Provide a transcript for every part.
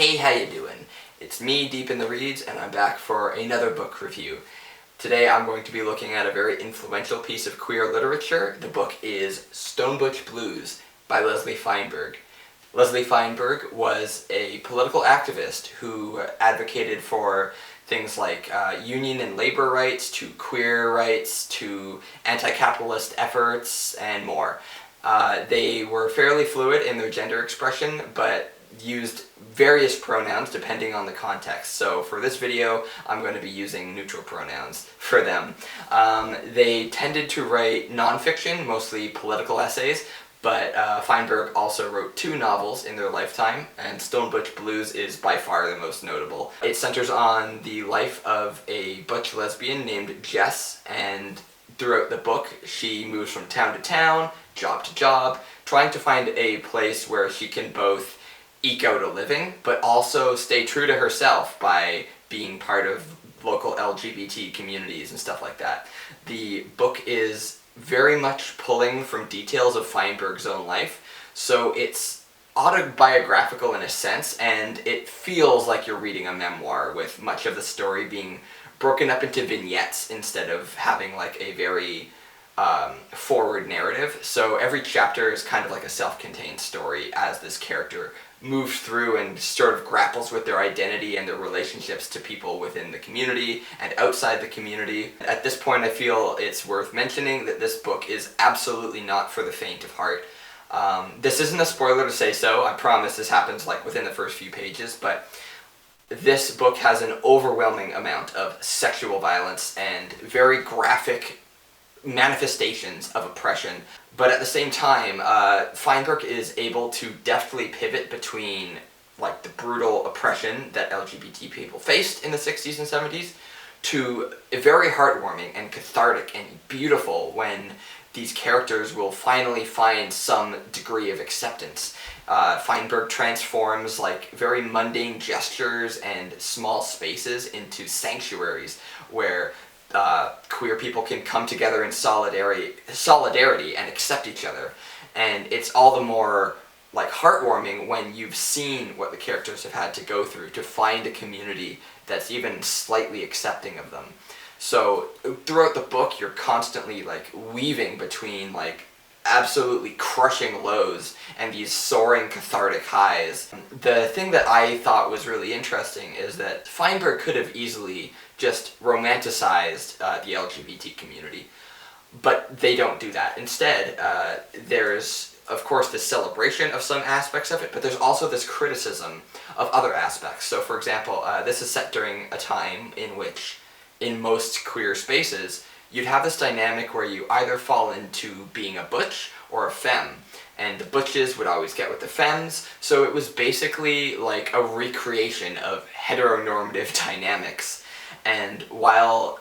Hey, how you doing? It's me, Deep in the Reads, and I'm back for another book review. Today I'm going to be looking at a very influential piece of queer literature. The book is Stone Butch Blues by Leslie Feinberg. Leslie Feinberg was a political activist who advocated for things like union and labor rights, to queer rights, to anti-capitalist efforts, and more. They were fairly fluid in their gender expression, but used various pronouns depending on the context. So for this video, I'm going to be using neutral pronouns for them. They tended to write nonfiction, mostly political essays, but Feinberg also wrote 2 novels in their lifetime, and Stone Butch Blues is by far the most notable. It centers on the life of a butch lesbian named Jess, and throughout the book she moves from town to town, job to job, trying to find a place where she can both eke out a living, but also stay true to herself by being part of local LGBT communities and stuff like that. The book is very much pulling from details of Feinberg's own life, so it's autobiographical in a sense, and it feels like you're reading a memoir, with much of the story being broken up into vignettes instead of having like a very forward narrative. So every chapter is kind of like a self-contained story as this character moves through and sort of grapples with their identity and their relationships to people within the community and outside the community. At this point, I feel it's worth mentioning that this book is absolutely not for the faint of heart. This isn't a spoiler to say so. I promise this happens like within the first few pages, but this book has an overwhelming amount of sexual violence and very graphic manifestations of oppression. But at the same time, Feinberg is able to deftly pivot between like the brutal oppression that LGBT people faced in the 60s and 70s to very heartwarming and cathartic and beautiful when these characters will finally find some degree of acceptance. Feinberg transforms like very mundane gestures and small spaces into sanctuaries where queer people can come together in solidarity and accept each other. And it's all the more like heartwarming when you've seen what the characters have had to go through to find a community that's even slightly accepting of them. So throughout the book, you're constantly like weaving between like absolutely crushing lows and these soaring cathartic highs. The thing that I thought was really interesting is that Feinberg could have easily just romanticized the LGBT community, but they don't do that. Instead, there's of course this celebration of some aspects of it, but there's also this criticism of other aspects. So for example, this is set during a time in which in most queer spaces you'd have this dynamic where you either fall into being a butch or a femme, and the butches would always get with the femmes, so it was basically like a recreation of heteronormative dynamics. And while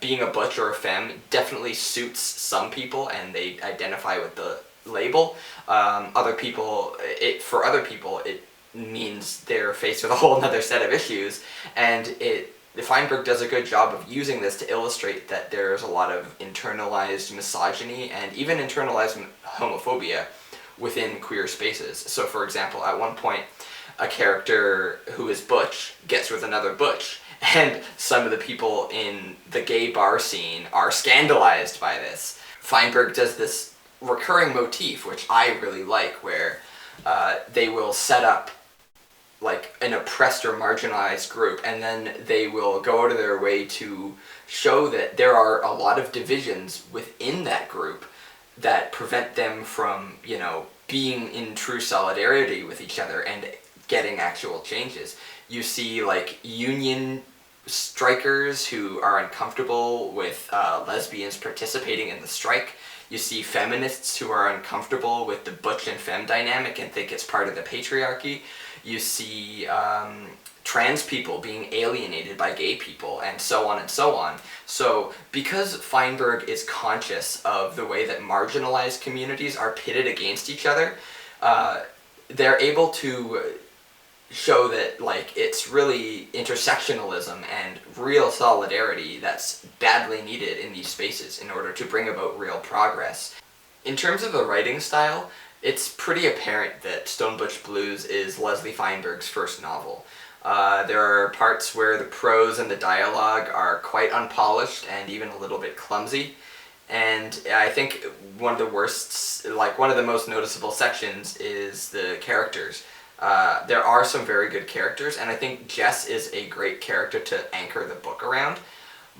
being a butch or a femme definitely suits some people and they identify with the label, for other people it means they're faced with a whole other set of issues, and Feinberg does a good job of using this to illustrate that there's a lot of internalized misogyny and even internalized homophobia within queer spaces. So for example, at one point, a character who is butch gets with another butch, and some of the people in the gay bar scene are scandalized by this. Feinberg does this recurring motif, which I really like, where they will set up like an oppressed or marginalized group, and then they will go out of their way to show that there are a lot of divisions within that group that prevent them from, you know, being in true solidarity with each other and getting actual changes. You see like union strikers who are uncomfortable with lesbians participating in the strike. You see feminists who are uncomfortable with the butch and femme dynamic and think it's part of the patriarchy. You see trans people being alienated by gay people, and so on and so on. So because Feinberg is conscious of the way that marginalized communities are pitted against each other, they're able to show that like it's really intersectionalism and real solidarity that's badly needed in these spaces in order to bring about real progress. In terms of the writing style, It's pretty apparent that Stone Butch Blues is Leslie Feinberg's first novel. There are parts where the prose and the dialogue are quite unpolished and even a little bit clumsy. And I think one of the most noticeable sections is the characters. There are some very good characters, and I think Jess is a great character to anchor the book around.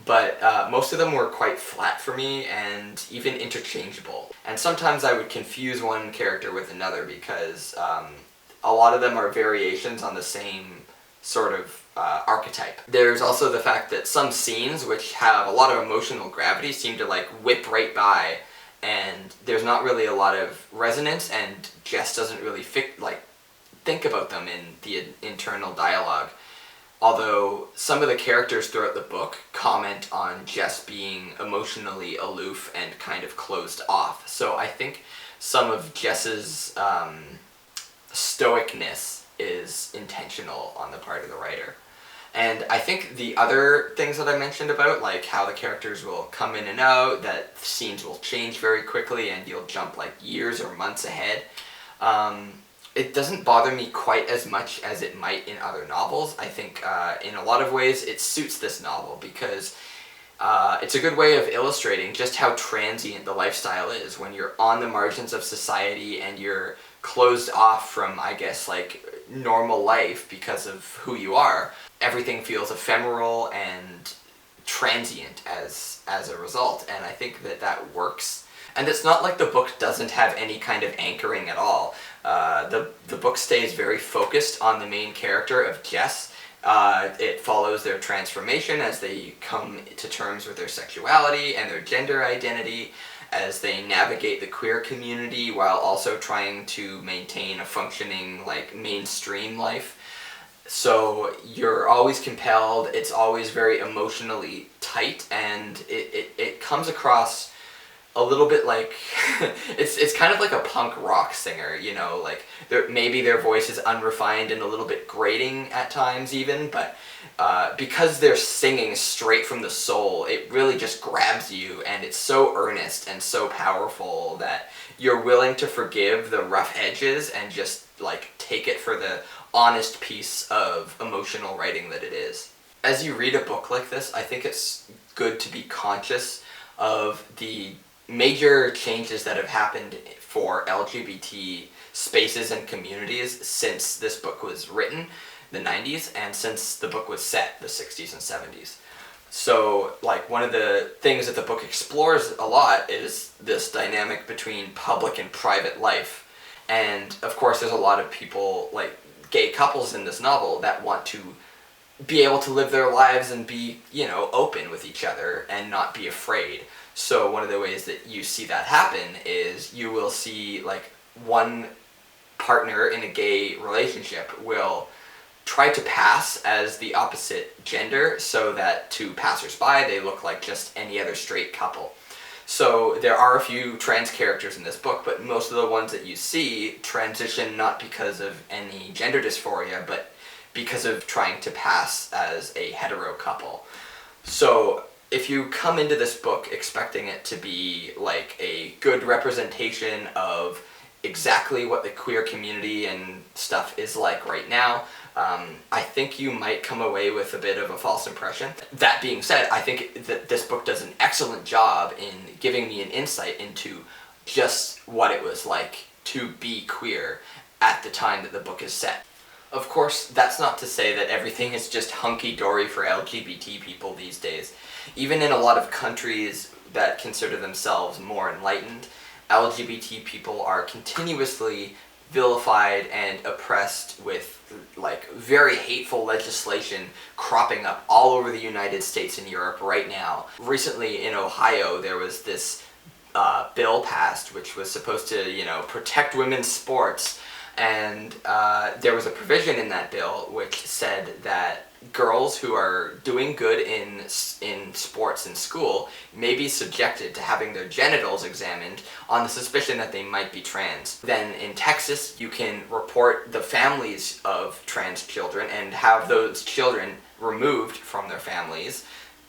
But most of them were quite flat for me and even interchangeable. And sometimes I would confuse one character with another because a lot of them are variations on the same sort of archetype. There's also the fact that some scenes which have a lot of emotional gravity seem to like whip right by, and there's not really a lot of resonance, and Jess doesn't really think about them in the internal dialogue. Although some of the characters throughout the book comment on Jess being emotionally aloof and kind of closed off. So I think some of Jess's stoicness is intentional on the part of the writer. And I think the other things that I mentioned about, like how the characters will come in and out, that scenes will change very quickly and you'll jump like years or months ahead, it doesn't bother me quite as much as it might in other novels. I think in a lot of ways it suits this novel because it's a good way of illustrating just how transient the lifestyle is when you're on the margins of society and you're closed off from, I guess, like normal life because of who you are. Everything feels ephemeral and transient as a result, and I think that works. And it's not like the book doesn't have any kind of anchoring at all. The book stays very focused on the main character of Jess. It follows their transformation as they come to terms with their sexuality and their gender identity, as they navigate the queer community while also trying to maintain a functioning, like, mainstream life. So you're always compelled, it's always very emotionally tight, and it comes across a little bit like it's kind of like a punk rock singer, you know, like maybe their voice is unrefined and a little bit grating at times even, but because they're singing straight from the soul, it really just grabs you, and it's so earnest and so powerful that you're willing to forgive the rough edges and just like take it for the honest piece of emotional writing that it is. As you read a book like this, I think it's good to be conscious of the major changes that have happened for LGBT spaces and communities since this book was written, the 90s, and since the book was set, the 60s and 70s. So, like, one of the things that the book explores a lot is this dynamic between public and private life. And, of course, there's a lot of people, like gay couples in this novel, that want to be able to live their lives and be, you know, open with each other and not be afraid. So one of the ways that you see that happen is you will see, like, one partner in a gay relationship will try to pass as the opposite gender so that to passersby they look like just any other straight couple. So there are a few trans characters in this book, but most of the ones that you see transition not because of any gender dysphoria, but because of trying to pass as a hetero couple. So if you come into this book expecting it to be like a good representation of exactly what the queer community and stuff is like right now, I think you might come away with a bit of a false impression. That being said, I think that this book does an excellent job in giving me an insight into just what it was like to be queer at the time that the book is set. Of course, that's not to say that everything is just hunky-dory for LGBT people these days. Even in a lot of countries that consider themselves more enlightened, LGBT people are continuously vilified and oppressed with, like, very hateful legislation cropping up all over the United States and Europe right now. Recently in Ohio, there was this bill passed which was supposed to, you know, protect women's sports, and there was a provision in that bill which said that girls who are doing good in sports in school may be subjected to having their genitals examined on the suspicion that they might be trans. Then in Texas, you can report the families of trans children and have those children removed from their families.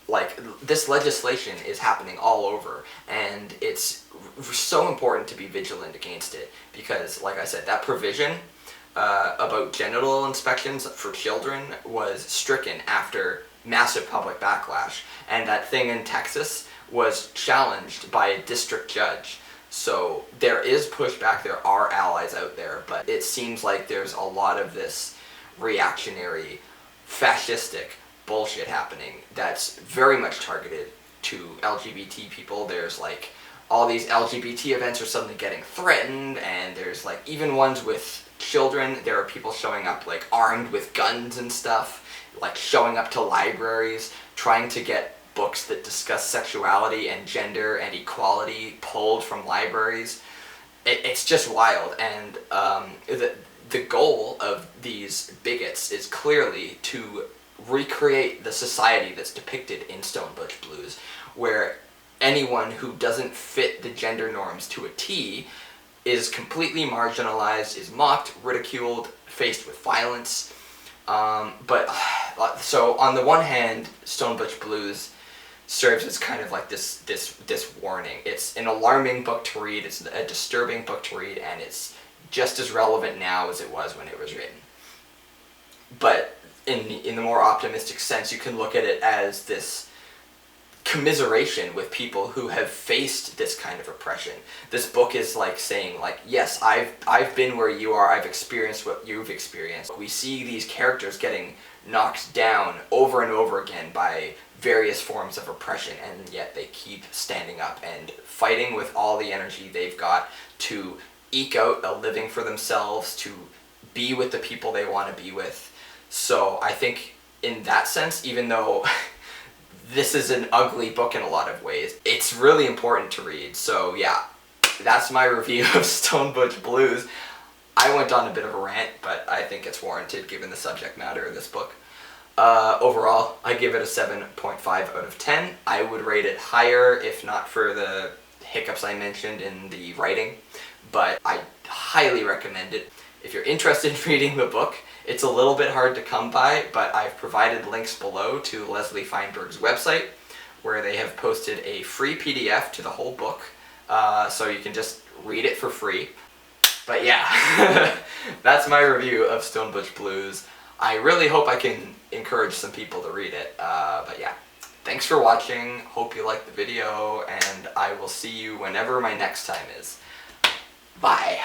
Like, this legislation is happening all over, and it's so important to be vigilant against it, because, like I said, that provision about genital inspections for children was stricken after massive public backlash, and that thing in Texas was challenged by a district judge. So there is pushback, there are allies out there, but it seems like there's a lot of this reactionary, fascistic bullshit happening that's very much targeted to LGBT people. There's like all these LGBT events are suddenly getting threatened, and there's like even ones with children. There are people showing up like armed with guns and stuff, like showing up to libraries, trying to get books that discuss sexuality and gender and equality pulled from libraries. It's just wild, and the goal of these bigots is clearly to recreate the society that's depicted in Stone Butch Blues, where anyone who doesn't fit the gender norms to a T is completely marginalized, is mocked, ridiculed, faced with violence. So on the one hand, Stone Butch Blues serves as kind of like this warning. It's an alarming book to read, it's a disturbing book to read, and it's just as relevant now as it was when it was written. But in the more optimistic sense, you can look at it as this commiseration with people who have faced this kind of oppression. This book is like saying, like, yes, I've been where you are, I've experienced what you've experienced. We see these characters getting knocked down over and over again by various forms of oppression, and yet they keep standing up and fighting with all the energy they've got to eke out a living for themselves, to be with the people they want to be with. So I think in that sense, even though this is an ugly book in a lot of ways, it's really important to read. So yeah, that's my review of Stone Butch Blues. I went on a bit of a rant, but I think it's warranted given the subject matter of this book. Overall, I give it a 7.5 out of 10. I would rate it higher if not for the hiccups I mentioned in the writing, but I highly recommend it. If you're interested in reading the book, it's a little bit hard to come by, but I've provided links below to Leslie Feinberg's website, where they have posted a free PDF to the whole book, so you can just read it for free. But yeah, that's my review of Stone Butch Blues. I really hope I can encourage some people to read it, but yeah. Thanks for watching, hope you liked the video, and I will see you whenever my next time is. Bye!